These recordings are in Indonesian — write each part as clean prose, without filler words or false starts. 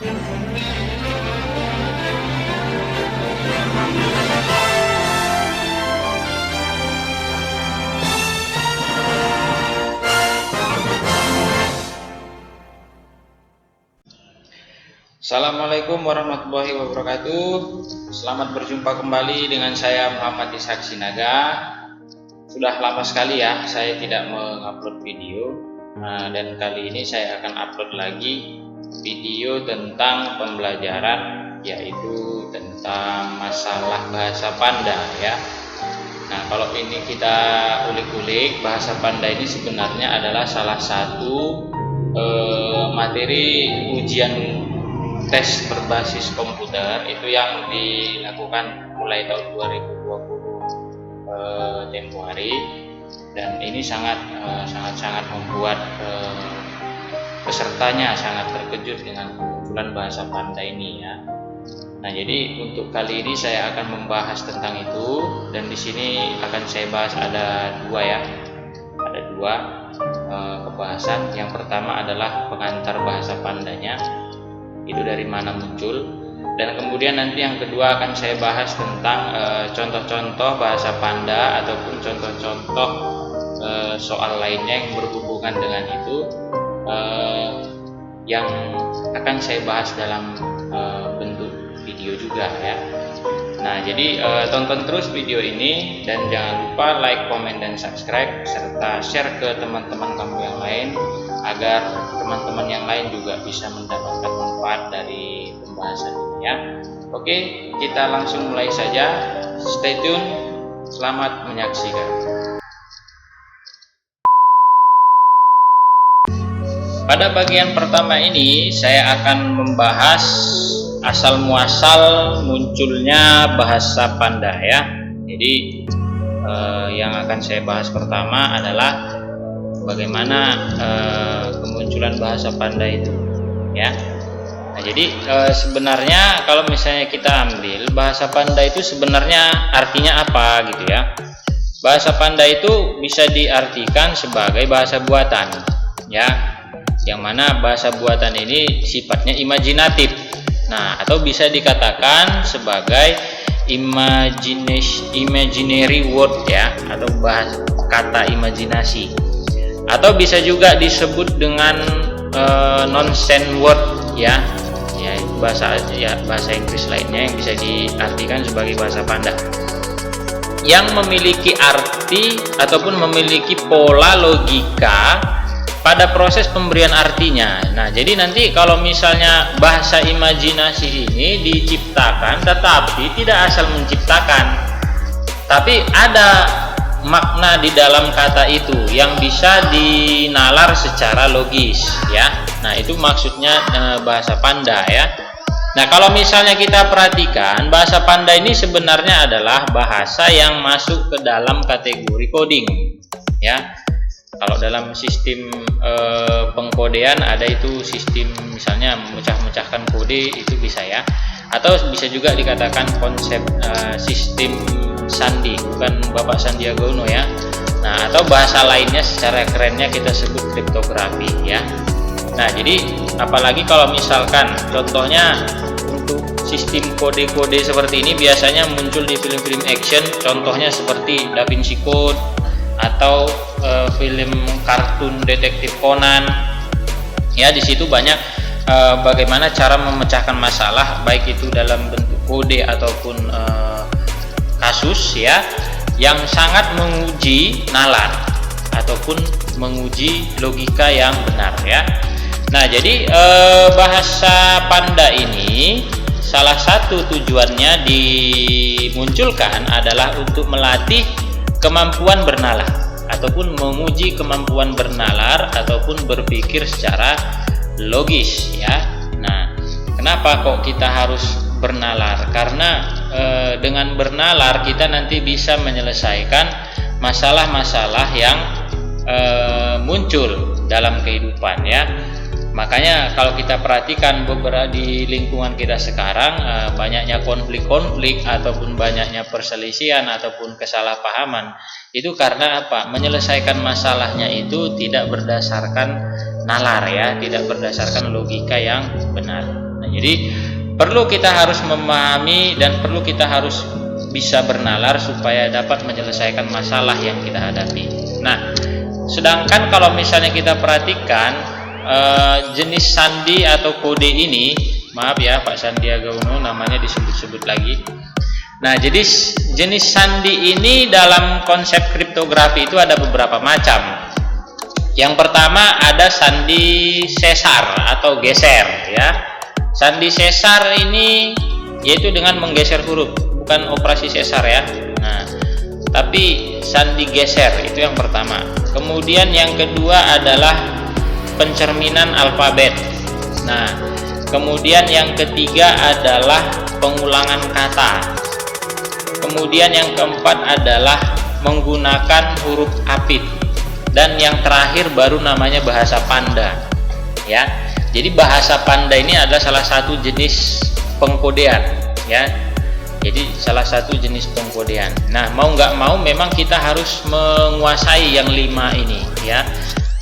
Assalamualaikum warahmatullahi wabarakatuh. Selamat berjumpa kembali dengan saya Muhammad Ishak Sinaga. Sudah lama sekali ya saya tidak mengupload video. Dan kali ini saya akan upload lagi video tentang pembelajaran, yaitu tentang masalah bahasa Panda ya. Nah, kalau ini kita ulik-ulik, bahasa Panda ini sebenarnya adalah salah satu materi ujian tes berbasis komputer itu yang dilakukan mulai tahun 2020 tempo hari, dan ini sangat membuat pesertanya sangat terkejut dengan kemunculan bahasa Panda ini ya. Nah, jadi untuk kali ini saya akan membahas tentang itu, dan di sini akan saya bahas ada dua pembahasan. Yang pertama adalah pengantar bahasa Pandanya, itu dari mana muncul, dan kemudian nanti yang kedua akan saya bahas tentang contoh-contoh bahasa Panda ataupun contoh-contoh soal lainnya yang berhubungan dengan itu, yang akan saya bahas dalam bentuk video juga ya. Nah, jadi tonton terus video ini dan jangan lupa like, komen, dan subscribe, serta share ke teman-teman kamu yang lain agar teman-teman yang lain juga bisa mendapatkan manfaat dari pembahasan ini ya. Oke, kita langsung mulai saja. Stay tune. Selamat menyaksikan. Pada bagian pertama ini saya akan membahas asal muasal munculnya bahasa Panda ya. Jadi yang akan saya bahas pertama adalah bagaimana kemunculan bahasa Panda itu ya. Nah, jadi sebenarnya kalau misalnya kita ambil bahasa Panda itu sebenarnya artinya apa gitu ya. Bahasa Panda itu bisa diartikan sebagai bahasa buatan ya, yang mana bahasa buatan ini sifatnya imajinatif. Nah, atau bisa dikatakan sebagai imaginary word ya, atau kata imajinasi, atau bisa juga disebut dengan nonsense word ya, bahasa Inggris lainnya yang bisa diartikan sebagai bahasa Panda, yang memiliki arti ataupun memiliki pola logika pada proses pemberian artinya. Nah, jadi nanti kalau misalnya bahasa imajinasi ini diciptakan, tetapi tidak asal menciptakan, tapi ada makna di dalam kata itu yang bisa dinalar secara logis ya. Nah, itu maksudnya bahasa Panda ya. Nah, kalau misalnya kita perhatikan, bahasa Panda ini sebenarnya adalah bahasa yang masuk ke dalam kategori coding ya. Kalau dalam sistem pengkodean ada itu sistem misalnya memecah-mecahkan kode, itu bisa ya, atau bisa juga dikatakan konsep sistem sandi, bukan Bapak Sandiaga Uno ya. Nah, atau bahasa lainnya secara kerennya kita sebut kriptografi ya. Nah, jadi apalagi kalau misalkan contohnya untuk sistem kode-kode seperti ini biasanya muncul di film-film action, contohnya seperti Da Vinci Code atau film kartun detektif Conan ya. Di situ banyak bagaimana cara memecahkan masalah, baik itu dalam bentuk kode ataupun kasus ya, yang sangat menguji nalar ataupun menguji logika yang benar ya. Nah, jadi bahasa Panda ini salah satu tujuannya dimunculkan adalah untuk melatih kemampuan bernalar ataupun menguji kemampuan bernalar ataupun berpikir secara logis ya. Nah, kenapa kok kita harus bernalar? Karena dengan bernalar kita nanti bisa menyelesaikan masalah-masalah yang muncul dalam kehidupan ya. Makanya kalau kita perhatikan beberapa di lingkungan kita sekarang, banyaknya konflik-konflik ataupun banyaknya perselisihan ataupun kesalahpahaman, itu karena apa? Menyelesaikan masalahnya itu tidak berdasarkan nalar ya, tidak berdasarkan logika yang benar. Nah, jadi perlu kita harus memahami dan perlu kita harus bisa bernalar supaya dapat menyelesaikan masalah yang kita hadapi. Nah, sedangkan kalau misalnya kita perhatikan jenis sandi atau kode ini, maaf ya Pak Sandiaga Uno namanya disebut-sebut lagi. Nah, jadi jenis sandi ini dalam konsep kriptografi itu ada beberapa macam. Yang pertama ada sandi sesar atau geser ya. Sandi sesar ini yaitu dengan menggeser huruf, bukan operasi sesar ya. Nah, tapi sandi geser itu yang pertama. Kemudian yang kedua adalah pencerminan alfabet. Nah, kemudian yang ketiga adalah pengulangan kata. Kemudian yang keempat adalah menggunakan huruf apit. Dan yang terakhir baru namanya bahasa panda ya. Jadi bahasa panda ini adalah salah satu jenis pengkodean ya. Jadi salah satu jenis pengkodean. Nah, mau nggak mau memang kita harus menguasai yang 5 ini ya.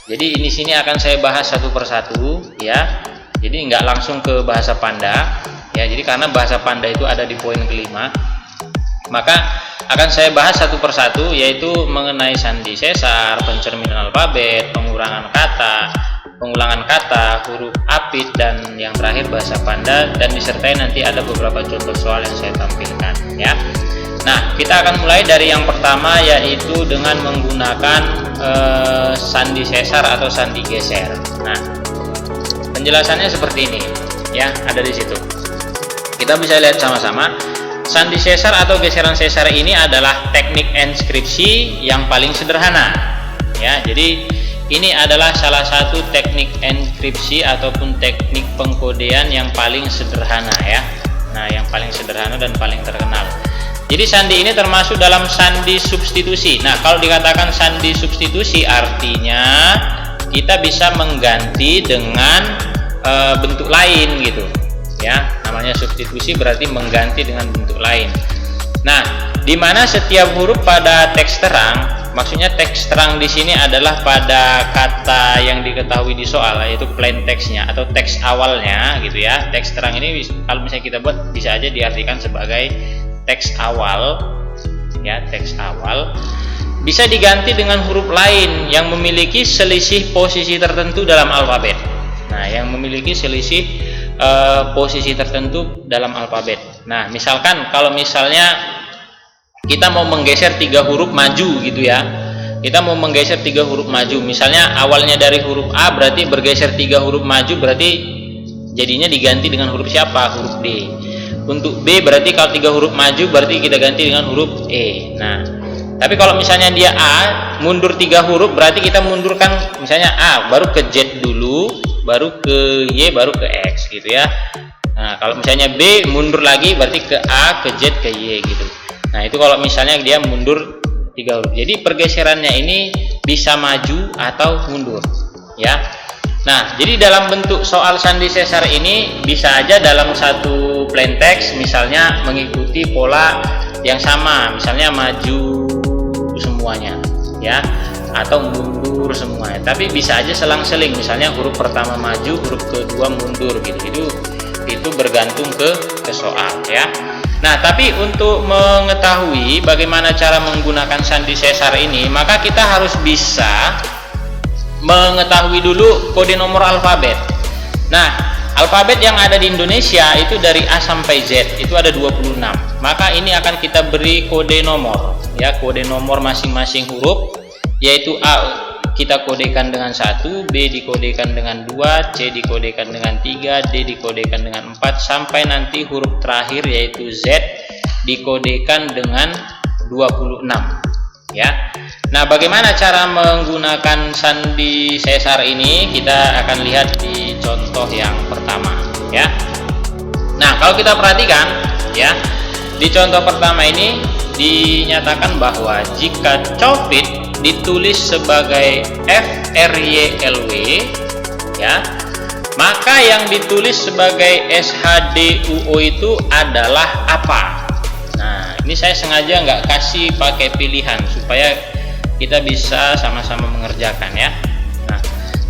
Jadi ini sini akan saya bahas satu persatu ya. Jadi nggak langsung ke bahasa panda ya. Jadi karena bahasa panda itu ada di poin kelima, maka akan saya bahas satu persatu, yaitu mengenai sandi sesar, pencerminan alfabet, pengulangan kata, huruf apit, dan yang terakhir bahasa panda, dan disertai nanti ada beberapa contoh soal yang saya tampilkan ya. Nah, kita akan mulai dari yang pertama, yaitu dengan menggunakan sandi sesar atau sandi geser. Nah, penjelasannya seperti ini ya, ada di situ. Kita bisa lihat sama-sama. Sandi sesar atau geseran sesar ini adalah teknik enskripsi yang paling sederhana ya. Jadi ini adalah salah satu teknik enskripsi ataupun teknik pengkodean yang paling sederhana ya. Nah, yang paling sederhana dan paling terkenal. Jadi sandi ini termasuk dalam sandi substitusi. Nah, kalau dikatakan sandi substitusi artinya kita bisa mengganti dengan bentuk lain gitu ya. Namanya substitusi berarti mengganti dengan bentuk lain. Nah, di mana setiap huruf pada teks terang, maksudnya teks terang di sini adalah pada kata yang diketahui di soal, yaitu plain text-nya atau teks awalnya gitu ya. Teks terang ini kalau misalnya kita buat bisa aja diartikan sebagai teks awal ya, teks awal bisa diganti dengan huruf lain yang memiliki selisih posisi tertentu dalam alfabet. Nah, yang memiliki selisih posisi tertentu dalam alfabet. Nah, misalkan kalau misalnya kita mau menggeser 3 huruf maju gitu ya. Kita mau menggeser 3 huruf maju. Misalnya awalnya dari huruf A berarti bergeser 3 huruf maju, berarti jadinya diganti dengan huruf siapa? Huruf D. Untuk B berarti kalau 3 huruf maju berarti kita ganti dengan huruf E. Nah, tapi kalau misalnya dia A mundur 3 huruf berarti kita mundurkan misalnya A baru ke Z dulu, baru ke Y, baru ke X gitu ya. Nah, kalau misalnya B mundur lagi berarti ke A, ke Z, ke Y gitu. Nah, itu kalau misalnya dia mundur 3 huruf. Jadi pergeserannya ini bisa maju atau mundur ya. Nah, jadi dalam bentuk soal sandi sesar ini bisa aja dalam satu plain text misalnya mengikuti pola yang sama, misalnya maju semuanya ya, atau mundur semuanya. Tapi bisa aja selang-seling, misalnya huruf pertama maju, huruf kedua mundur gitu. Itu bergantung ke soal ya. Nah, tapi untuk mengetahui bagaimana cara menggunakan sandi sesar ini, maka kita harus bisa mengetahui dulu kode nomor alfabet. Nah, alfabet yang ada di Indonesia itu dari A sampai Z itu ada 26. Maka ini akan kita beri kode nomor ya, kode nomor masing-masing huruf, yaitu A kita kodekan dengan 1, B dikodekan dengan 2, C dikodekan dengan 3, D dikodekan dengan 4, sampai nanti huruf terakhir yaitu Z dikodekan dengan 26 ya. Nah, bagaimana cara menggunakan sandi sesar ini? Kita akan lihat di contoh yang pertama ya. Nah, kalau kita perhatikan ya, di contoh pertama ini dinyatakan bahwa jika copit ditulis sebagai FRYLW ya, maka yang ditulis sebagai SHDUO itu adalah apa? Nah, ini saya sengaja nggak kasih pakai pilihan supaya kita bisa sama-sama mengerjakan ya. Nah,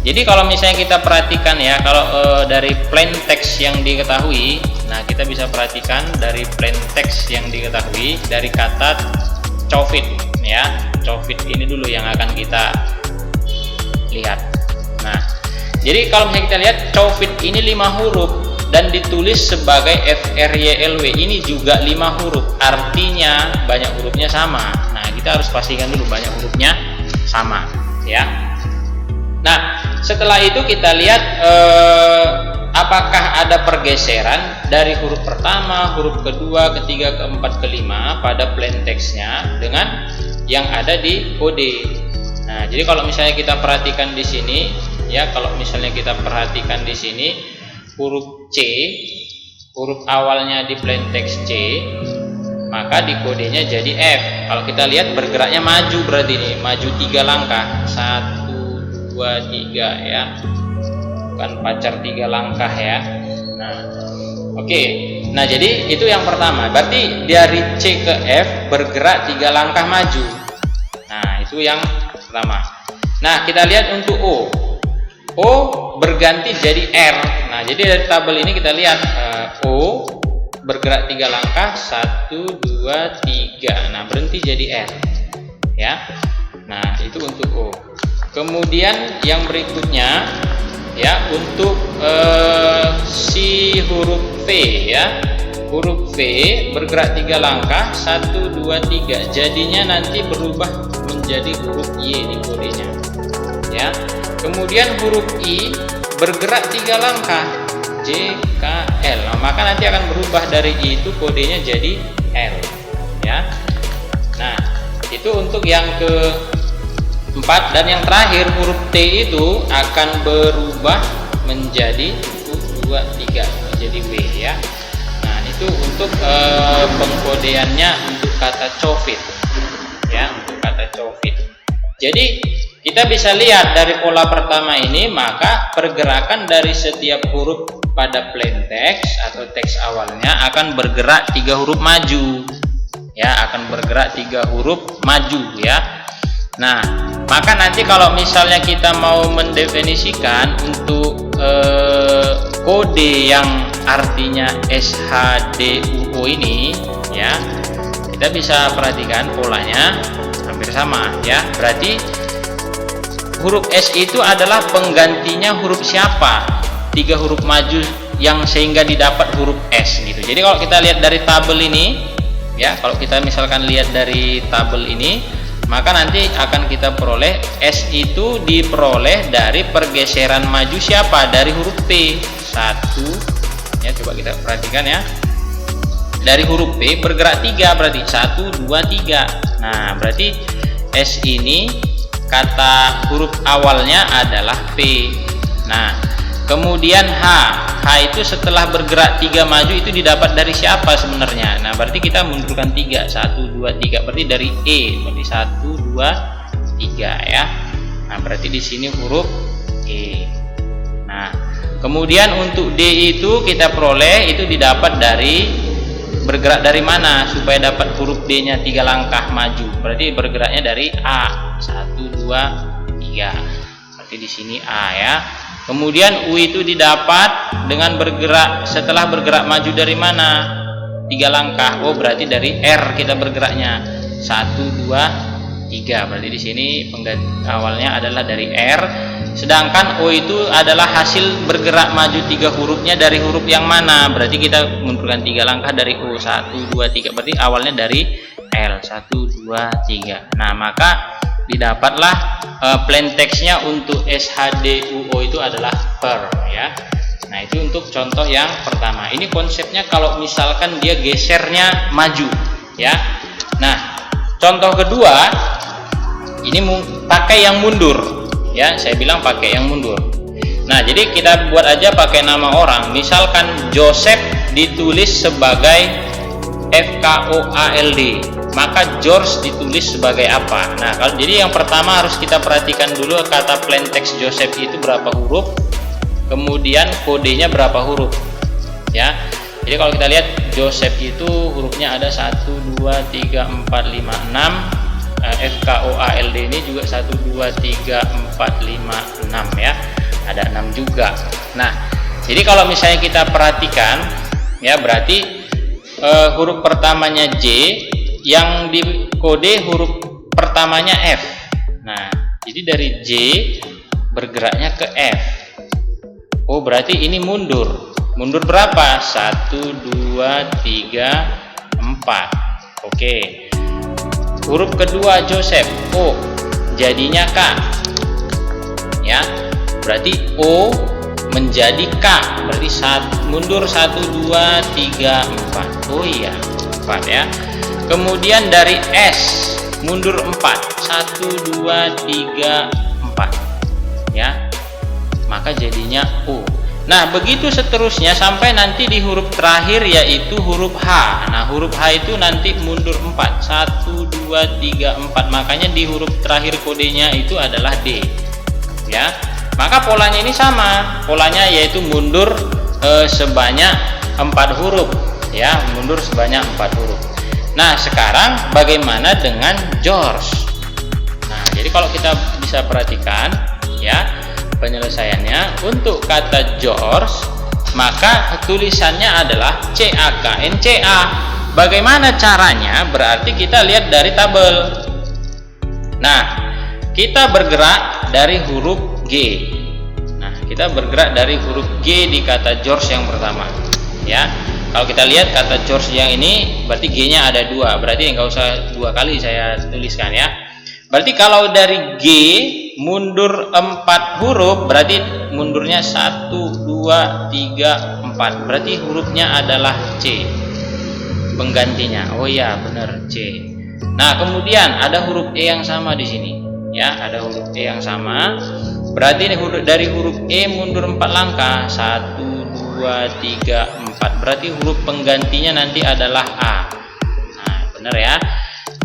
Jadi kalau misalnya kita perhatikan ya, kalau dari plain text yang diketahui, nah kita bisa perhatikan dari plain text yang diketahui dari kata covit ya. Covit ini dulu yang akan kita lihat. Nah, jadi kalau misalnya kita lihat covit ini 5 huruf dan ditulis sebagai FRYLW, ini juga 5 huruf, artinya banyak hurufnya sama. Nah, kita harus pastikan dulu banyak hurufnya sama ya. Nah, setelah itu kita lihat apakah ada pergeseran dari huruf pertama, huruf kedua, ketiga, keempat, kelima pada plain text-nya dengan yang ada di kode. Nah, jadi kalau misalnya kita perhatikan di sini ya, kalau misalnya kita perhatikan di sini huruf C, huruf awalnya di plain text C, maka di kodenya jadi F. Kalau kita lihat bergeraknya maju, berarti ini maju 3 langkah, 1, 2, 3 ya, bukan pacar 3 langkah ya. Nah, oke. Nah, jadi itu yang pertama, berarti dari C ke F bergerak 3 langkah maju. Nah, itu yang pertama. Nah, kita lihat untuk O berganti jadi R. Nah, jadi dari tabel ini kita lihat O bergerak 3 langkah, 1, 2, 3. Nah, berhenti jadi R ya. Nah, itu untuk O. Kemudian yang berikutnya ya, untuk si huruf V ya, huruf V bergerak 3 langkah, 1, 2, 3, jadinya nanti berubah menjadi huruf Y di kodenya ya. Kemudian huruf I bergerak 3 langkah, J, K, L. Nah, maka nanti akan berubah dari I itu kodenya jadi L ya. Nah, itu untuk yang keempat. Dan yang terakhir huruf T itu akan berubah menjadi 1, 2, 3 menjadi W ya. Nah, itu untuk pengkodeannya untuk kata covit ya, untuk kata covit. Jadi kita bisa lihat dari pola pertama ini, maka pergerakan dari setiap huruf pada plain text atau teks awalnya akan bergerak 3 huruf maju ya, akan bergerak 3 huruf maju ya. Nah, maka nanti kalau misalnya kita mau mendefinisikan untuk kode yang artinya SHDUO ini ya, kita bisa perhatikan polanya hampir sama ya. Berarti huruf S itu adalah penggantinya huruf siapa? 3 huruf maju yang sehingga didapat huruf S gitu. Jadi kalau kita lihat dari tabel ini ya, kalau kita misalkan lihat dari tabel ini, maka nanti akan kita peroleh S itu diperoleh dari pergeseran maju siapa? Dari huruf P. 1 ya, coba kita perhatikan ya. Dari huruf P bergerak 3, berarti 1, 2, 3. Nah, berarti S ini kata huruf awalnya adalah P. Nah, kemudian H itu setelah bergerak 3 maju itu didapat dari siapa sebenarnya? Nah, berarti kita mundurkan 3, 1, 2, 3, berarti dari E, berarti 1, 2, 3 ya. Nah, berarti di sini huruf E. Nah, kemudian untuk D itu kita peroleh itu didapat dari bergerak dari mana supaya dapat huruf D nya 3 langkah maju, berarti bergeraknya dari A, 1, 2, 3, berarti di sini A ya. Kemudian U itu didapat dengan bergerak, setelah bergerak maju dari mana? 3 langkah. Oh, berarti dari R kita bergeraknya, 1, 2, 3, berarti di sini pengganti awalnya adalah dari R. Sedangkan O itu adalah hasil bergerak maju 3 hurufnya dari huruf yang mana? Berarti kita mundurkan 3 langkah dari O, 1, 2, 3, berarti awalnya dari L, 1, 2, 3. Nah, maka didapatlah plain text-nya untuk SHDUO itu adalah per ya. Nah, itu untuk contoh yang pertama. Ini konsepnya kalau misalkan dia gesernya maju ya. Nah, contoh kedua ini pakai yang mundur ya, saya bilang pakai yang mundur. Nah, jadi kita buat aja pakai nama orang. Misalkan Joseph ditulis sebagai FKOALD, maka George ditulis sebagai apa? Nah, kalau jadi yang pertama harus kita perhatikan dulu kata plain text Joseph itu berapa huruf, kemudian kodenya berapa huruf ya. Jadi kalau kita lihat Joseph itu hurufnya ada 1, 2, 3, 4, 5, 6, FKOALD ini juga 1 2 3 4 5 6 ya, ada 6 juga. Nah, jadi kalau misalnya kita perhatikan ya, berarti huruf pertamanya J, yang dikode huruf pertamanya F. Nah, jadi dari J bergeraknya ke F. Oh, berarti ini mundur. Mundur berapa? 1 2 3 4. Oke. Huruf kedua Joseph, O, jadinya K. Ya. Berarti O menjadi K. Berarti mundur 1 2 3 4. Oh iya, 4 ya. Kemudian dari S mundur 4. 1 2 3 4. Ya. Maka jadinya O. Nah, begitu seterusnya sampai nanti di huruf terakhir yaitu huruf H. Nah, huruf H itu nanti mundur 4. 1 2 3 4. Makanya di huruf terakhir kodenya itu adalah D. Ya. Maka polanya ini sama. Polanya yaitu mundur sebanyak 4 huruf, ya, mundur sebanyak 4 huruf. Nah, sekarang bagaimana dengan George? Nah, jadi kalau kita bisa perhatikan ya, penyelesaiannya untuk kata George, maka tulisannya adalah CAKNCA. Bagaimana caranya? Berarti kita lihat dari tabel. Nah, kita bergerak dari huruf G. Nah, kita bergerak dari huruf G di kata George yang pertama. Ya, kalau kita lihat kata George yang ini, berarti G-nya ada 2. Berarti nggak usah 2 kali saya tuliskan ya. Berarti kalau dari G mundur 4 huruf, berarti mundurnya 1 2 3 4. Berarti hurufnya adalah C. Penggantinya. Oh iya, benar, C. Nah, kemudian ada huruf E yang sama di sini. Ya, ada huruf E yang sama. Berarti dari huruf E mundur 4 langkah. 1 2 3 4. Berarti huruf penggantinya nanti adalah A. Nah, benar ya.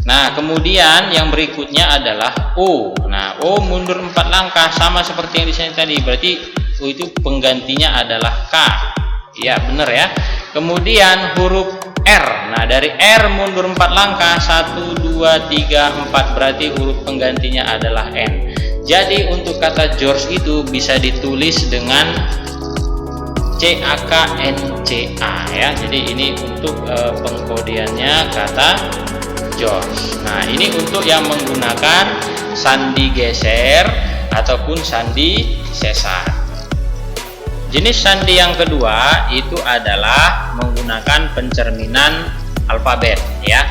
Nah, kemudian yang berikutnya adalah O. Nah, O mundur 4 langkah sama seperti yang di sini tadi. Berarti O itu penggantinya adalah K. Ya, benar ya. Kemudian huruf R. Nah, dari R mundur 4 langkah. 1 2 3 4. Berarti huruf penggantinya adalah N. Jadi untuk kata George itu bisa ditulis dengan CAKNCA ya. Jadi ini untuk pengkodeannya kata George. Nah, ini untuk yang menggunakan sandi geser ataupun sandi sesar. Jenis sandi yang kedua itu adalah menggunakan pencerminan alfabet ya.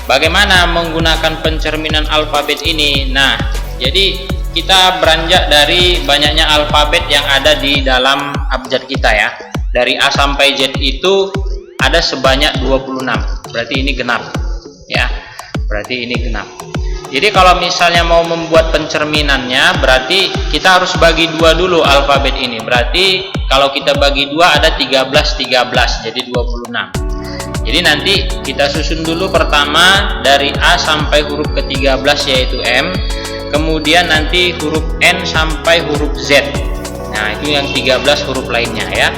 Bagaimana menggunakan pencerminan alfabet ini? Nah, jadi kita beranjak dari banyaknya alfabet yang ada di dalam abjad kita ya. Dari A sampai Z itu ada sebanyak 26. Berarti ini genap. Ya, berarti ini genap. Jadi kalau misalnya mau membuat pencerminannya, berarti kita harus bagi 2 dulu alfabet ini. Berarti kalau kita bagi 2 ada 13 jadi 26. Jadi nanti kita susun dulu pertama dari A sampai huruf ke-13 yaitu M, kemudian nanti huruf N sampai huruf Z. Nah, itu yang 13 huruf lainnya ya.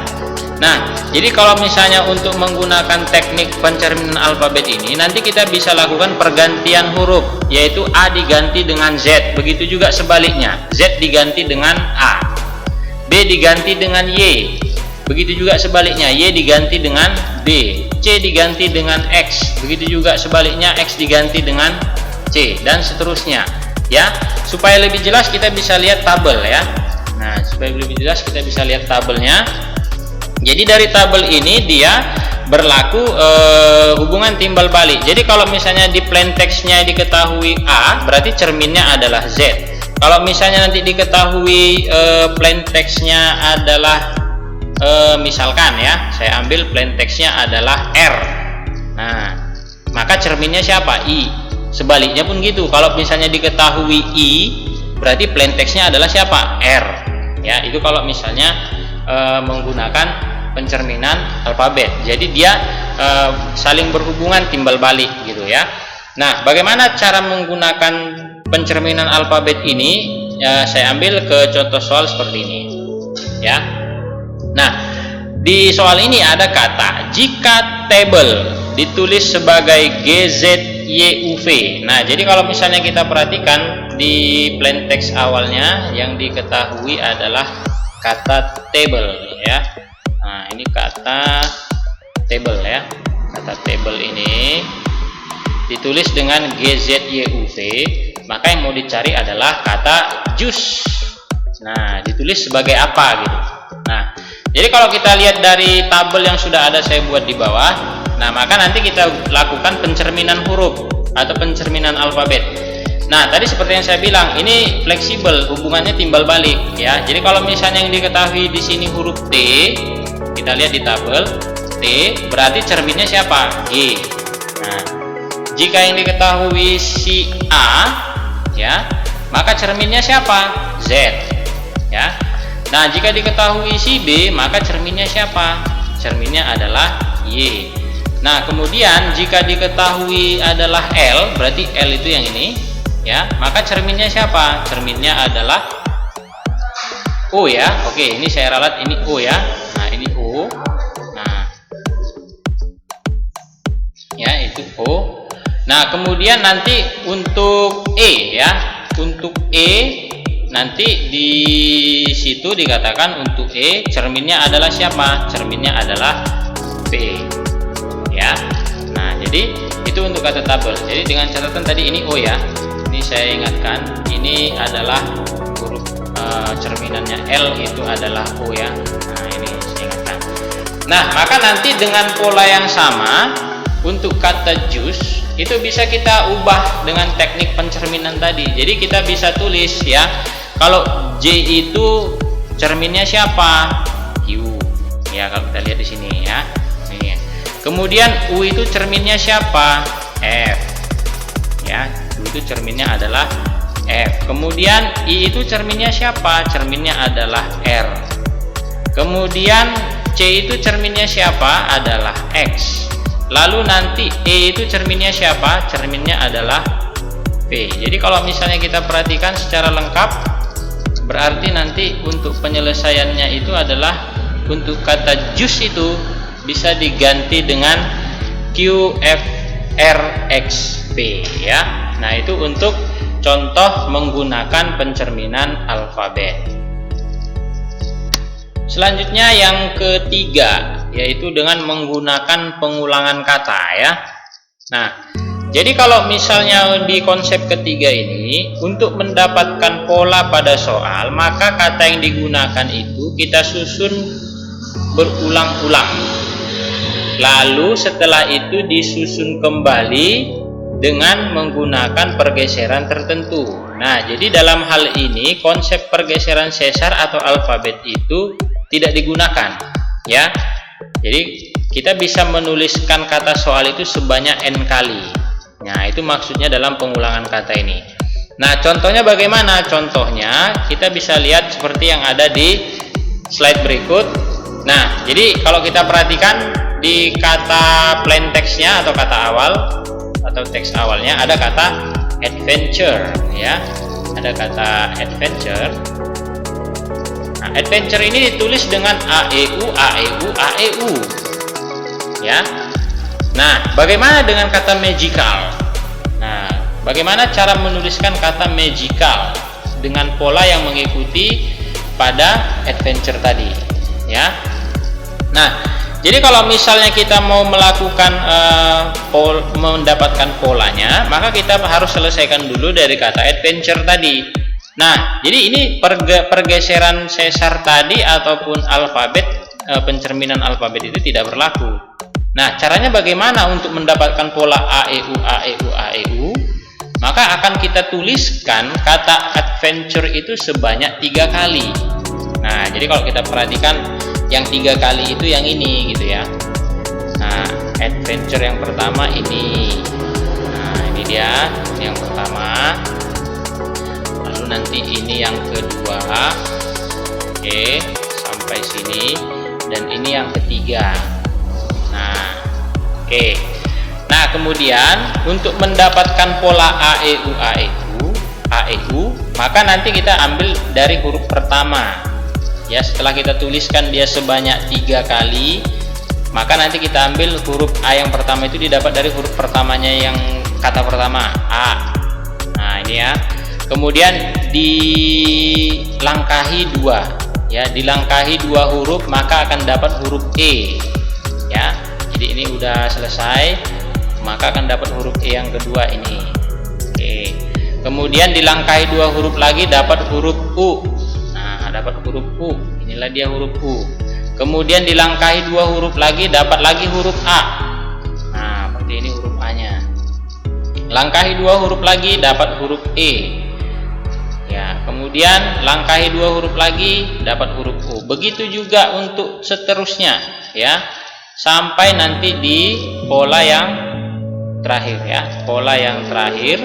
Nah, jadi kalau misalnya untuk menggunakan teknik pencerminan alfabet ini, nanti kita bisa lakukan pergantian huruf, yaitu A diganti dengan Z, begitu juga sebaliknya, Z diganti dengan A, B diganti dengan Y, begitu juga sebaliknya, Y diganti dengan B, C diganti dengan X, begitu juga sebaliknya, X diganti dengan C, dan seterusnya ya. Supaya lebih jelas kita bisa lihat tabel ya. Nah, supaya lebih jelas kita bisa lihat tabelnya. Jadi dari tabel ini dia berlaku hubungan timbal balik. Jadi kalau misalnya di plain text-nya diketahui A, berarti cerminnya adalah Z. Kalau misalnya nanti diketahui plain text-nya adalah misalkan ya, saya ambil plain text-nya adalah R. Nah, maka cerminnya siapa? I. Sebaliknya pun gitu. Kalau misalnya diketahui I, berarti plain text-nya adalah siapa? R. Ya, itu kalau misalnya menggunakan pencerminan alfabet. Jadi dia saling berhubungan timbal balik gitu ya. Nah, bagaimana cara menggunakan pencerminan alfabet ini? Saya ambil ke contoh soal seperti ini ya. Nah, di soal ini ada kata jika tabel ditulis sebagai GZ GZYUV. Nah, jadi kalau misalnya kita perhatikan di plain text awalnya yang diketahui adalah kata table ya. Nah, ini kata table ya. Kata table ini ditulis dengan GZYUV, maka yang mau dicari adalah kata juice. Nah, ditulis sebagai apa gitu. Nah, jadi kalau kita lihat dari tabel yang sudah ada saya buat di bawah, nah maka nanti kita lakukan pencerminan huruf atau pencerminan alfabet. Nah, tadi seperti yang saya bilang, ini fleksibel, hubungannya timbal balik ya. Jadi kalau misalnya yang diketahui di sini huruf T, kita lihat di tabel T, berarti cerminnya siapa? G. Nah, jika yang diketahui si A ya, maka cerminnya siapa? Z ya. Nah, jika diketahui si B, maka cerminnya siapa? Cerminnya adalah Y. Nah, kemudian jika diketahui adalah L, berarti L itu yang ini ya, maka cerminnya siapa? Cerminnya adalah O ya. Oke, ini saya ralat ini O ya. Nah, ini O. Nah, ya itu O. Nah, kemudian nanti untuk E ya, untuk E nanti di situ dikatakan untuk E cerminnya adalah siapa? Cerminnya adalah P ya. Nah, jadi itu untuk kata tabel. Jadi dengan catatan tadi ini O ya. Ini saya ingatkan, ini adalah huruf cerminannya L itu adalah O ya. Nah, ini saya ingatkan. Nah, maka nanti dengan pola yang sama untuk kata juice itu bisa kita ubah dengan teknik pencerminan tadi. Jadi kita bisa tulis ya, kalau J itu cerminnya siapa? Q. Ya, kalau kita lihat di sini ya. Ini. Kemudian U itu cerminnya siapa? F. Ya, U itu cerminnya adalah F. Kemudian I itu cerminnya siapa? Cerminnya adalah R. Kemudian C itu cerminnya siapa? Adalah X. Lalu nanti E itu cerminnya siapa? Cerminnya adalah P. Jadi kalau misalnya kita perhatikan secara lengkap, berarti nanti untuk penyelesaiannya itu adalah untuk kata juice itu bisa diganti dengan Q, F, R, X, P ya. Nah, itu untuk contoh menggunakan pencerminan alfabet. Selanjutnya yang ketiga, yaitu dengan menggunakan pengulangan kata ya. Nah, jadi kalau misalnya di konsep ketiga ini, untuk mendapatkan pola pada soal, maka kata yang digunakan itu kita susun berulang-ulang. Lalu setelah itu disusun kembali dengan menggunakan pergeseran tertentu. Nah, jadi dalam hal ini konsep pergeseran sesar atau alfabet itu tidak digunakan ya. Jadi kita bisa menuliskan kata soal itu sebanyak n kali. Nah, itu maksudnya dalam pengulangan kata ini. Nah, contohnya bagaimana? Contohnya kita bisa lihat seperti yang ada di slide berikut. Nah, jadi kalau kita perhatikan di kata plain text-nya atau kata awal atau teks awalnya ada kata adventure ya. Ada kata adventure. Nah, adventure ini ditulis dengan AEU, AEU, AEU ya. Nah, bagaimana dengan kata magical? Nah, bagaimana cara menuliskan kata magical dengan pola yang mengikuti pada adventure tadi ya. Nah, jadi kalau misalnya kita mau melakukan mendapatkan polanya, maka kita harus selesaikan dulu dari kata adventure tadi. Nah, jadi ini pergeseran sesar tadi ataupun alfabet, pencerminan alfabet itu tidak berlaku. Nah, caranya bagaimana untuk mendapatkan pola AEU, AEU, AEU? Maka akan kita tuliskan kata adventure itu sebanyak 3 kali. Nah, jadi kalau kita perhatikan yang 3 kali itu yang ini gitu ya. Nah, adventure yang pertama ini. Nah, ini dia yang pertama. Lalu nanti ini yang kedua. Oke, sampai sini. Dan ini yang ketiga. Nah, oke. Nah, kemudian untuk mendapatkan pola AEU, AEU, AEU, maka nanti kita ambil dari huruf pertama. Ya, setelah kita tuliskan dia sebanyak 3 kali, maka nanti kita ambil huruf A yang pertama itu didapat dari huruf pertamanya yang kata pertama A. Nah ini ya. Kemudian dilangkahi dua, ya, dilangkahi dua huruf maka akan dapat huruf E, ya. Jadi ini udah selesai, maka akan dapat huruf E yang kedua ini. Oke. Kemudian dilangkahi dua huruf lagi dapat huruf U. Nah dapat huruf U. Inilah dia huruf U. Kemudian dilangkahi dua huruf lagi dapat lagi huruf A. Nah seperti ini huruf A nya. Langkahi dua huruf lagi dapat huruf E. Ya, kemudian langkahi dua huruf lagi dapat huruf U. Begitu juga untuk seterusnya, ya, sampai nanti di pola yang terakhir, ya, pola yang terakhir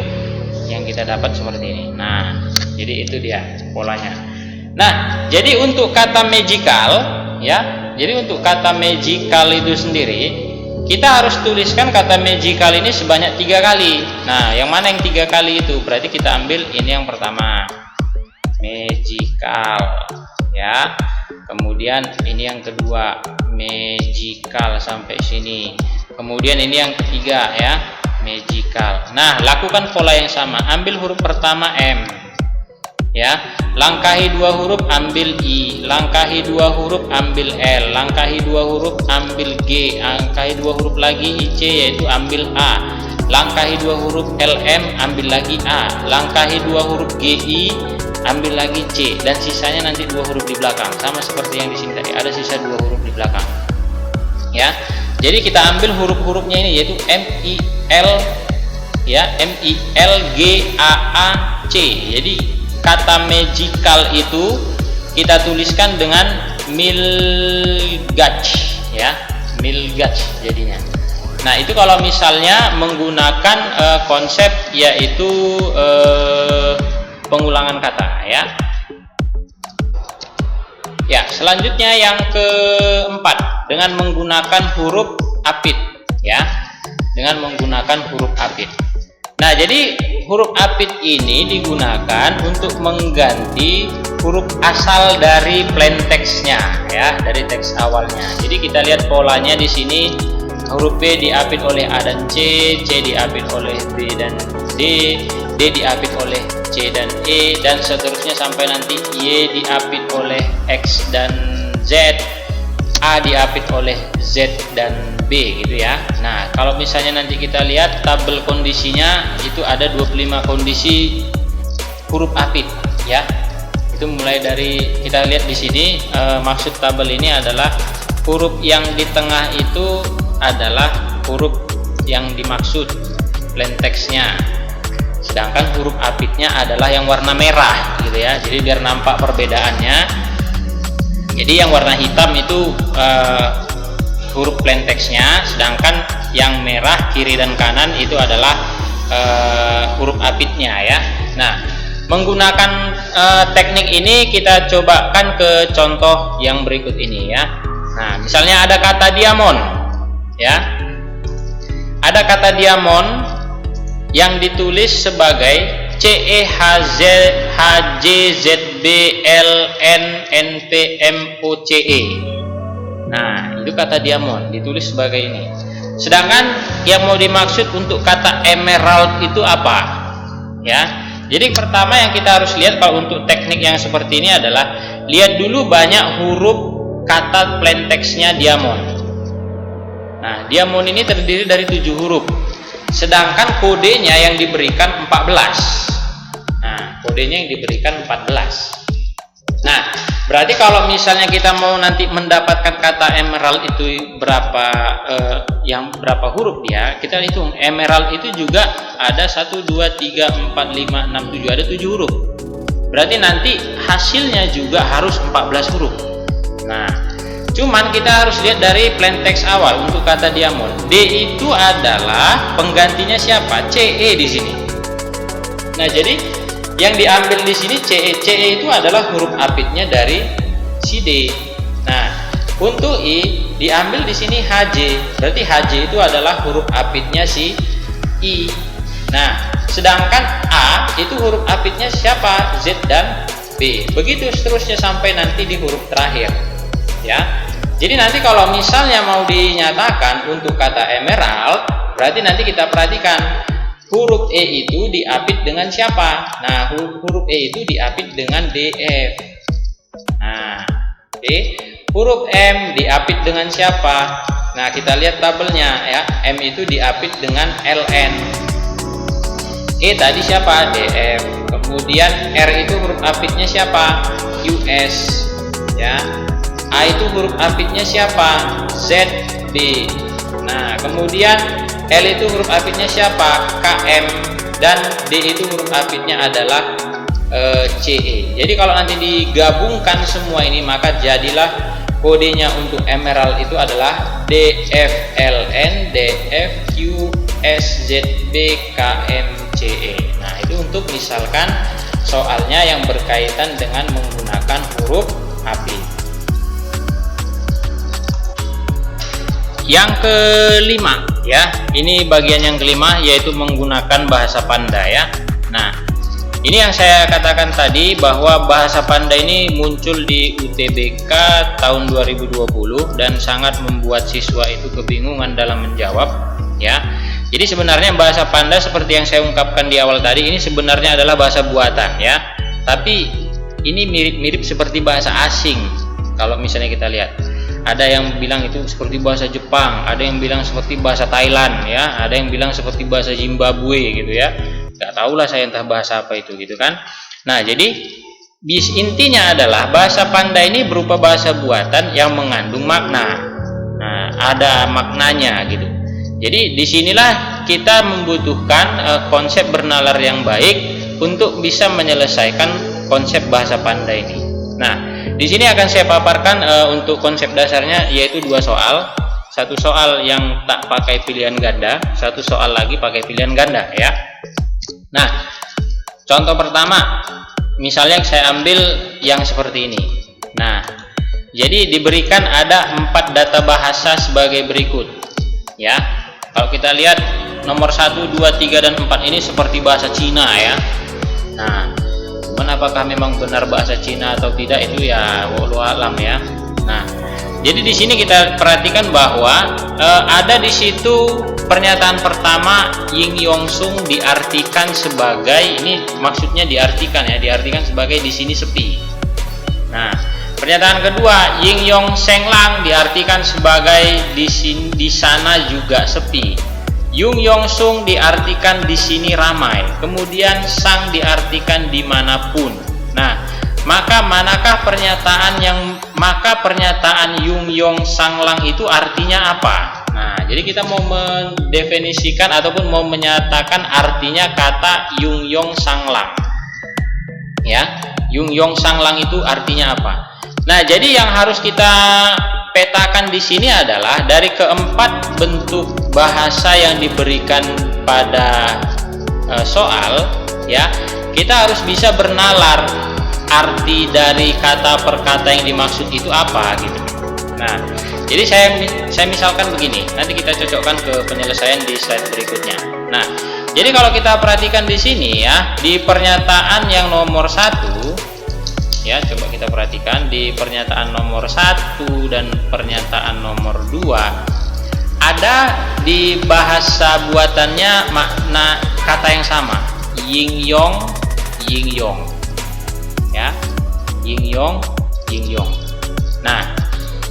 yang kita dapat seperti ini. Nah, jadi itu dia polanya. Nah, jadi untuk kata magical, ya, jadi untuk kata magical itu sendiri kita harus tuliskan kata magical ini sebanyak 3 kali. Nah, yang mana yang 3 kali itu? Berarti kita ambil ini yang pertama, magical, ya. Kemudian ini yang kedua, magical sampai sini. Kemudian ini yang ketiga, ya, magical. Nah, lakukan pola yang sama. Ambil huruf pertama M, ya. Langkahi dua huruf ambil I, langkahi dua huruf ambil L, langkahi dua huruf ambil G, langkahi dua huruf lagi IC yaitu ambil A, langkahi dua huruf LM ambil lagi A, langkahi dua huruf GI ambil lagi C, dan sisanya nanti dua huruf di belakang, sama seperti yang di sini tadi ada sisa dua huruf di belakang, ya. Jadi kita ambil huruf-hurufnya ini yaitu MIL, ya, MILGAAC. Jadi kata magical itu kita tuliskan dengan milgach, ya, milgach jadinya. Nah itu kalau misalnya menggunakan konsep yaitu pengulangan kata, ya. Ya, selanjutnya yang keempat dengan menggunakan huruf apit, ya, dengan menggunakan huruf apit. Nah, jadi huruf apit ini digunakan untuk mengganti huruf asal dari plain text-nya, ya, dari teks awalnya. Jadi kita lihat polanya di sini, huruf B diapit oleh A dan C, C diapit oleh B dan D, D diapit oleh C dan E, dan seterusnya sampai nanti Y diapit oleh X dan Z, A diapit oleh Z dan B, gitu ya. Nah, kalau misalnya nanti kita lihat tabel kondisinya itu ada 25 kondisi huruf apit, ya. Itu mulai dari kita lihat di sini, maksud tabel ini adalah huruf yang di tengah itu adalah huruf yang dimaksud plain text-nya. Sedangkan huruf apitnya adalah yang warna merah, gitu ya. Jadi biar nampak perbedaannya. Jadi yang warna hitam itu huruf plain text-nya, sedangkan yang merah kiri dan kanan itu adalah huruf apitnya, ya. Nah, menggunakan teknik ini kita cobakan ke contoh yang berikut ini, ya. Nah, misalnya ada kata diamond, ya. Ada kata diamond yang ditulis sebagai CEHJZBLNNPMOCE. Nah, itu kata diamond ditulis sebagai ini. Sedangkan yang mau dimaksud untuk kata emerald itu apa? Ya. Jadi pertama yang kita harus lihat kalau untuk teknik yang seperti ini adalah lihat dulu banyak huruf kata plain text-nya diamond. Nah, diamond ini terdiri dari 7 huruf. Sedangkan kodenya yang diberikan 14. Nah, kodenya yang diberikan 14. Nah, berarti kalau misalnya kita mau nanti mendapatkan kata emerald itu berapa yang berapa huruf dia, kita hitung. Emerald itu juga ada 1 2 3 4 5 6 7, ada 7 huruf. Berarti nanti hasilnya juga harus 14 huruf. Nah, cuman kita harus lihat dari plain text awal untuk kata diamond. D itu adalah penggantinya siapa? CE di sini. Nah, jadi yang diambil di sini CE. CE itu adalah huruf apitnya dari si D. Nah, untuk I diambil di sini HJ. Berarti HJ itu adalah huruf apitnya si I. Nah, sedangkan A itu huruf apitnya siapa? Z dan B. Begitu seterusnya sampai nanti di huruf terakhir. Ya. Jadi nanti kalau misalnya mau dinyatakan untuk kata emerald, berarti nanti kita perhatikan huruf E itu diapit dengan siapa? Nah, huruf E itu diapit dengan DF. Nah, huruf M diapit dengan siapa? Nah, kita lihat tabelnya ya. M itu diapit dengan LN. E tadi siapa? DF. Kemudian R itu huruf apitnya siapa? QS. Ya. A itu huruf apitnya siapa? ZB. Nah, kemudian L itu huruf apitnya siapa? KM. Dan D itu huruf apitnya adalah CE. Jadi kalau nanti digabungkan semua ini, maka jadilah kodenya untuk emerald itu adalah DFLN DFQSZBKMCE. Nah, itu untuk misalkan soalnya yang berkaitan dengan menggunakan huruf apit. Yang kelima ya, ini bagian yang kelima, yaitu menggunakan bahasa Panda ya. Nah, ini yang saya katakan tadi bahwa bahasa Panda ini muncul di UTBK tahun 2020 dan sangat membuat siswa itu kebingungan dalam menjawab ya. Jadi sebenarnya bahasa Panda seperti yang saya ungkapkan di awal tadi, ini sebenarnya adalah bahasa buatan ya. Tapi ini mirip-mirip seperti bahasa asing. Kalau misalnya kita lihat, ada yang bilang itu seperti bahasa Jepang, ada yang bilang seperti bahasa Thailand ya, ada yang bilang seperti bahasa Zimbabwe gitu ya. Nggak tahulah saya entah bahasa apa itu gitu kan. Nah, jadi intinya adalah bahasa Panda ini berupa bahasa buatan yang mengandung makna. Nah, ada maknanya gitu. Jadi disinilah kita membutuhkan konsep bernalar yang baik untuk bisa menyelesaikan konsep bahasa Panda ini. Nah, di sini akan saya paparkan untuk konsep dasarnya, yaitu dua soal. Satu soal yang tak pakai pilihan ganda, satu soal lagi pakai pilihan ganda ya. Nah, contoh pertama, misalnya saya ambil yang seperti ini. Nah, jadi diberikan ada 4 data bahasa sebagai berikut ya. Kalau kita lihat nomor 1, 2, 3, dan 4 ini seperti bahasa Cina ya. Nah, apakah memang benar bahasa Cina atau tidak itu ya wallahu alam ya. Nah, jadi di sini kita perhatikan bahwa ada di situ pernyataan pertama, Ying Yong Sung diartikan sebagai, ini maksudnya diartikan sebagai di sini sepi. Nah, pernyataan kedua, Ying Yong Seng Lang diartikan sebagai di sana juga sepi. Yung Yong Sung diartikan di sini ramai, kemudian Sang diartikan dimanapun. Nah, maka pernyataan Yung Yong Sang Lang itu artinya apa? Nah, jadi kita mau mendefinisikan ataupun mau menyatakan artinya kata Yung Yong Sang Lang. Ya, Yung Yong Sang Lang itu artinya apa? Nah, jadi yang harus kita petakan di sini adalah dari keempat bentuk bahasa yang diberikan pada soal ya, kita harus bisa bernalar arti dari kata per kata yang dimaksud itu apa gitu. Nah, jadi saya misalkan begini, nanti kita cocokkan ke penyelesaian di slide berikutnya. Nah, jadi kalau kita perhatikan di sini ya, di pernyataan yang nomor 1 ya, coba kita perhatikan di pernyataan nomor 1 dan pernyataan nomor 2, ada di bahasa buatannya makna kata yang sama, Ying Yong ya, Ying Yong. Nah,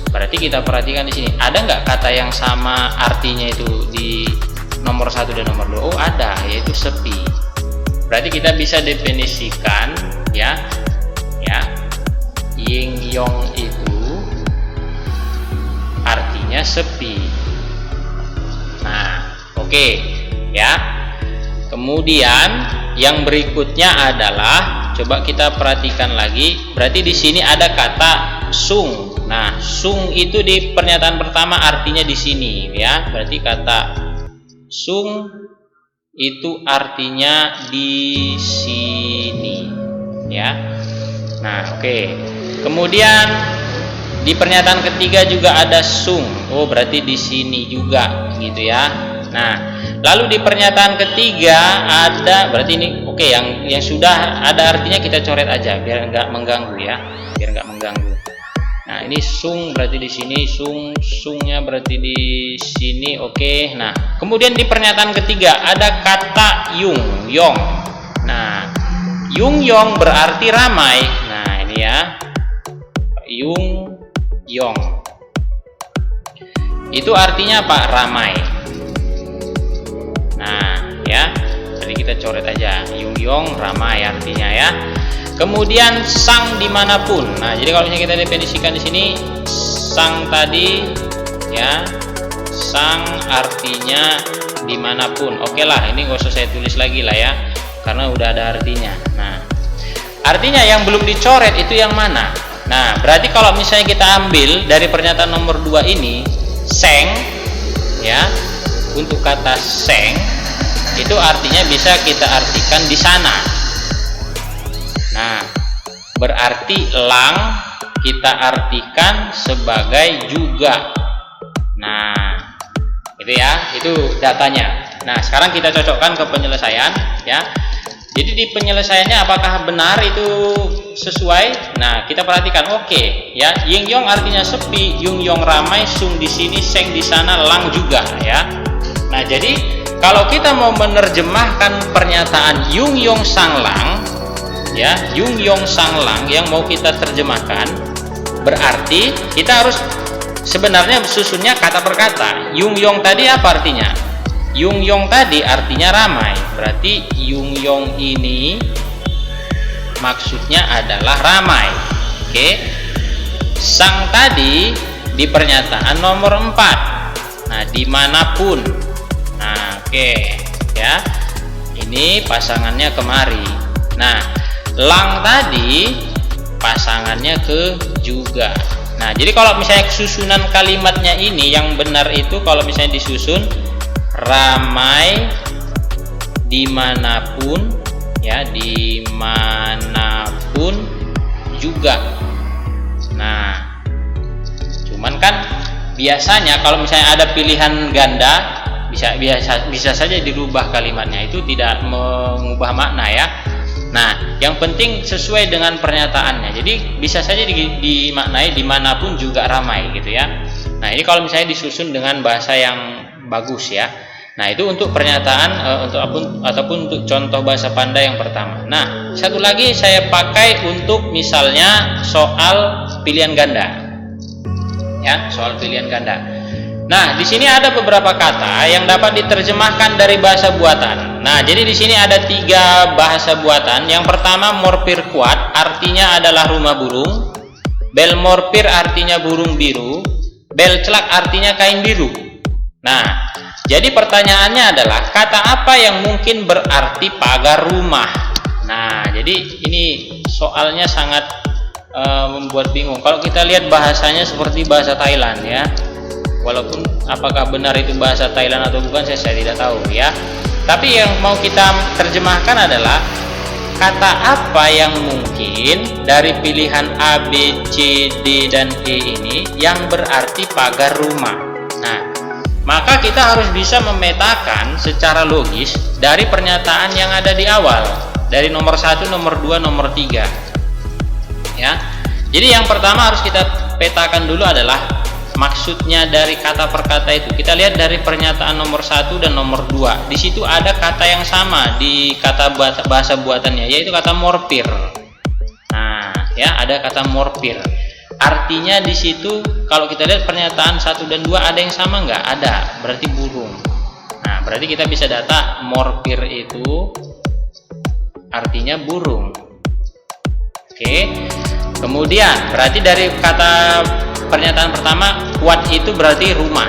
berarti kita perhatikan di sini, ada nggak kata yang sama artinya itu di nomor 1 dan nomor 2? Oh, ada, yaitu sepi. Berarti kita bisa definisikan ya, Ying Yong itu artinya sepi. Nah, oke ya. Kemudian yang berikutnya adalah, coba kita perhatikan lagi, berarti di sini ada kata sung. Nah, sung itu di pernyataan pertama artinya di sini ya, berarti kata sung itu artinya di sini ya. Nah, oke. Kemudian di pernyataan ketiga juga ada sung. Oh, berarti di sini juga gitu ya. Nah, lalu di pernyataan ketiga ada, berarti ini oke, yang sudah ada artinya kita coret aja biar nggak mengganggu ya, biar nggak mengganggu. Nah, ini sung berarti di sini, sungnya berarti di sini. Oke. Nah, kemudian di pernyataan ketiga ada kata yung yong. Nah, yung yong berarti ramai. Nah, ini ya. Yung yong. Itu artinya apa? Ramai. Nah, ya. Jadi kita coret aja. Yung yong ramai artinya ya. Kemudian sang dimanapun. Nah, jadi kalau misalnya kita definisikan di sini, sang tadi ya, sang artinya dimanapun. Oke lah, ini gak usah saya tulis lagi lah ya, karena udah ada artinya. Nah, artinya yang belum dicoret itu yang mana? Nah, berarti kalau misalnya kita ambil dari pernyataan nomor 2 ini, seng ya, untuk kata seng itu artinya bisa kita artikan di sana. Nah, berarti lang kita artikan sebagai juga. Nah, itu ya, itu datanya. Nah, sekarang kita cocokkan ke penyelesaian ya. Jadi di penyelesaiannya apakah benar itu sesuai? Nah, kita perhatikan. Oke ya, ying yong artinya sepi, yung yong ramai, sung di sini, seng di sana, lang juga ya. Nah, jadi kalau kita mau menerjemahkan pernyataan yung yong sang lang ya, yung yong sang lang yang mau kita terjemahkan, berarti kita harus sebenarnya susunnya kata per kata. Yung yong tadi apa artinya? Yung yong tadi artinya ramai, berarti yung yong ini maksudnya adalah ramai. Oke. Sang tadi di pernyataan nomor 4. Nah, dimanapun. Nah, oke ya, ini pasangannya kemari. Nah, lang tadi pasangannya ke juga. Nah, jadi kalau misalnya susunan kalimatnya ini yang benar itu kalau misalnya disusun ramai dimanapun ya, dimanapun juga. Nah, cuman kan biasanya kalau misalnya ada pilihan ganda bisa saja dirubah kalimatnya, itu tidak mengubah makna ya. Nah, yang penting sesuai dengan pernyataannya. Jadi bisa saja dimaknai dimanapun juga ramai gitu ya. Nah, ini kalau misalnya disusun dengan bahasa yang bagus ya. Nah, itu untuk pernyataan ataupun untuk contoh bahasa Panda yang pertama. Nah, satu lagi saya pakai untuk misalnya soal pilihan ganda. Ya, soal pilihan ganda. Nah, di sini ada beberapa kata yang dapat diterjemahkan dari bahasa buatan. Nah, jadi di sini ada 3 bahasa buatan. Yang pertama, morpir kuat, artinya adalah rumah burung. Bel morpir artinya burung biru. Bel celak artinya kain biru. Nah, jadi pertanyaannya adalah kata apa yang mungkin berarti pagar rumah. Nah, jadi ini soalnya sangat membuat bingung. Kalau kita lihat bahasanya seperti bahasa Thailand ya. Walaupun apakah benar itu bahasa Thailand atau bukan saya tidak tahu ya. Tapi yang mau kita terjemahkan adalah kata apa yang mungkin dari pilihan A, B, C, D, dan E ini yang berarti pagar rumah. Nah, maka kita harus bisa memetakan secara logis dari pernyataan yang ada di awal, dari nomor 1, nomor 2, nomor 3 ya. Jadi yang pertama harus kita petakan dulu adalah maksudnya dari kata per kata itu. Kita lihat dari pernyataan nomor 1 dan nomor 2. Di situ ada kata yang sama di kata bahasa buatannya, yaitu kata morpir. Nah, ya, ada kata morpir. Artinya di situ kalau kita lihat pernyataan 1 dan 2 ada yang sama nggak? Ada, berarti burung. Nah, berarti kita bisa data morpir itu artinya burung. Oke. Kemudian berarti dari kata pernyataan pertama, kuat itu berarti rumah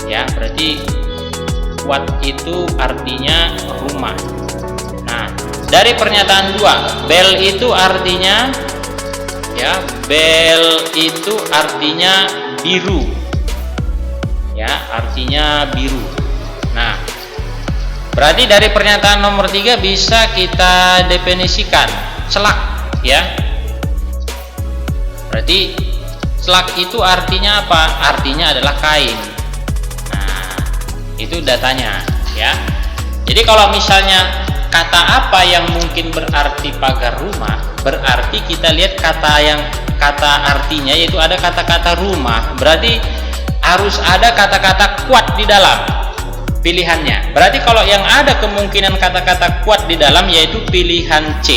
ya, berarti kuat itu artinya rumah. Nah, dari pernyataan 2, bel itu artinya ya, bel itu artinya biru ya, artinya biru. Nah, berarti dari pernyataan nomor 3 bisa kita definisikan celak ya, berarti celak itu artinya apa? Artinya adalah kain. Nah, itu datanya ya. Jadi kalau misalnya kata apa yang mungkin berarti pagar rumah, berarti kita lihat kata artinya, yaitu ada kata-kata rumah, berarti harus ada kata-kata kuat di dalam pilihannya. Berarti kalau yang ada kemungkinan kata-kata kuat di dalam yaitu pilihan C,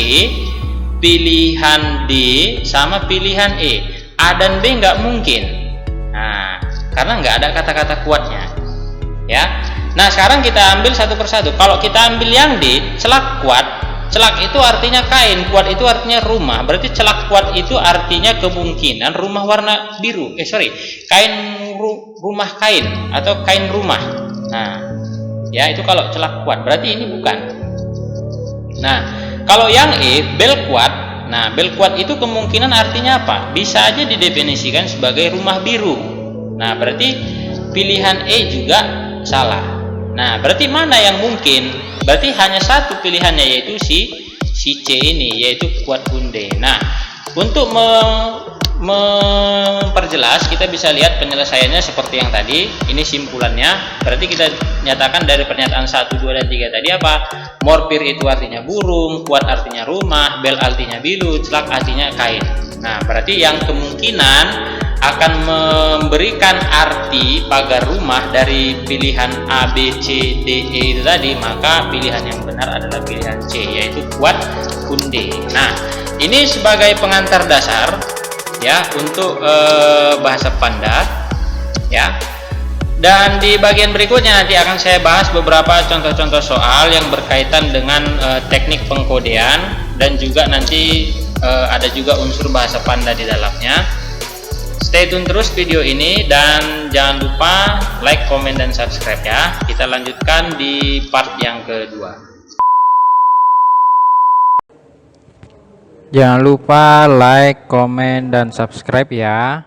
pilihan D, sama pilihan E. A dan B nggak mungkin. Nah, karena nggak ada kata-kata kuatnya, ya. Nah, sekarang kita ambil satu persatu. Kalau kita ambil yang D, celak kuat. Celak itu artinya kain, kuat itu artinya rumah. Berarti celak kuat itu artinya kemungkinan rumah warna biru. Kain rumah kain atau kain rumah. Nah, ya itu kalau celak kuat. Berarti ini bukan. Nah, kalau yang E, bel kuat. Nah, bel kuat itu kemungkinan artinya apa? Bisa aja didefinisikan sebagai rumah biru. Nah, berarti pilihan E juga salah. Nah, berarti mana yang mungkin? Berarti hanya satu pilihannya, yaitu si C ini, yaitu kuat kunde. Nah, untuk memperjelas, kita bisa lihat penyelesaiannya seperti yang tadi. Ini simpulannya. Berarti kita nyatakan dari pernyataan 1, 2, dan 3 tadi apa? Morpir itu artinya burung, kuat artinya rumah, bel artinya biru, celak artinya kain. Nah, berarti yang kemungkinan akan memberikan arti pagar rumah dari pilihan A, B, C, D, E itu tadi, maka pilihan yang benar adalah pilihan C, yaitu kuat kunde. Nah, ini sebagai pengantar dasar ya untuk bahasa Panda ya. Dan di bagian berikutnya nanti akan saya bahas beberapa contoh-contoh soal yang berkaitan dengan teknik pengkodean, dan juga nanti ada juga unsur bahasa Panda di dalamnya. Stay tune terus video ini, dan jangan lupa like, komen, dan subscribe ya. Kita lanjutkan di part yang kedua. Jangan lupa like, komen, dan subscribe ya.